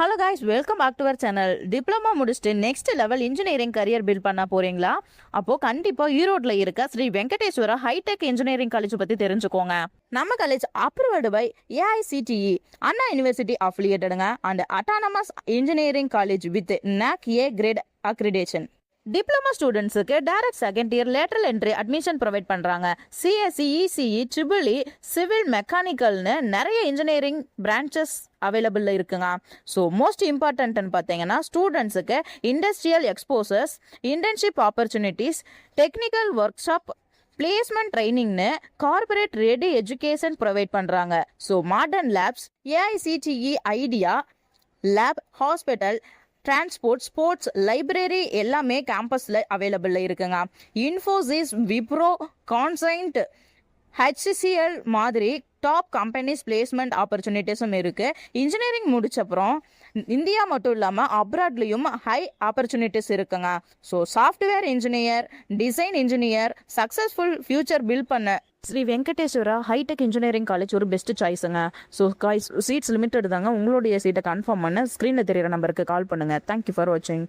Hello guys, welcome back to our channel. Diploma முடிச்சுட்டு next level engineering career build பண்ண போறீங்களா? அப்போ கண்டிப்பா ஈரோட்ல இருக்க Sri Venkateswara hitech engineering college பத்தி தெரிஞ்சுக்கோங்க. நம்ம college approved by AICTE, Anna university அஃபிலியேட்டடுங்க, and autonomous engineering college with NAC A grade accreditation. Diploma ஸ்டூடெண்ட்ஸுக்கு direct second year lateral entry admission provide பண்ணுறாங்க. சிஎஸ்சி, இசிஇ, ட்ரிபிள்இ, சிவில், மெக்கானிக்கல்னு நிறைய இன்ஜினியரிங் பிரான்ச்சஸ் அவைலபிளில் இருக்குங்க. So most இம்பார்ட்டன்ட்னு பார்த்தீங்கன்னா ஸ்டூடெண்ட்ஸுக்கு industrial exposures, internship opportunities, technical workshop, placement ட்ரைனிங்னு corporate ready education provide பண்ணுறாங்க. So modern labs, AICTE idea lab, hospital, transport, sports, library எல்லாமே கேம்பஸில் அவைலபிளில் இருக்குங்க. இன்ஃபோசிஸ், விப்ரோ, கான்சைன்ட், HCL மாதிரி டாப் கம்பெனிஸ் பிளேஸ்மெண்ட் ஆப்பர்ச்சுனிட்டிஸும் இருக்குது. இன்ஜினியரிங் முடிச்சப்புறம் இந்தியா மட்டும் இல்லாமல் அப்ராட்லேயும் ஹை ஆப்பர்ச்சுனிட்டிஸ் இருக்குங்க. So software engineer, design engineer, successful future build பண்ண Sri Venkateswara hitech engineering college ஒரு பெஸ்ட் சாய்ஸுங்க. ஸோ சீட்ஸ் லிமிட்டட் தாங்க. உங்களுடைய சீட்டை கன்ஃபார்ம் பண்ண ஸ்க்ரீனில் தெரியிற நம்பருக்கு கால் பண்ணுங்கள். தேங்க்யூ ஃபார் வாட்சிங்.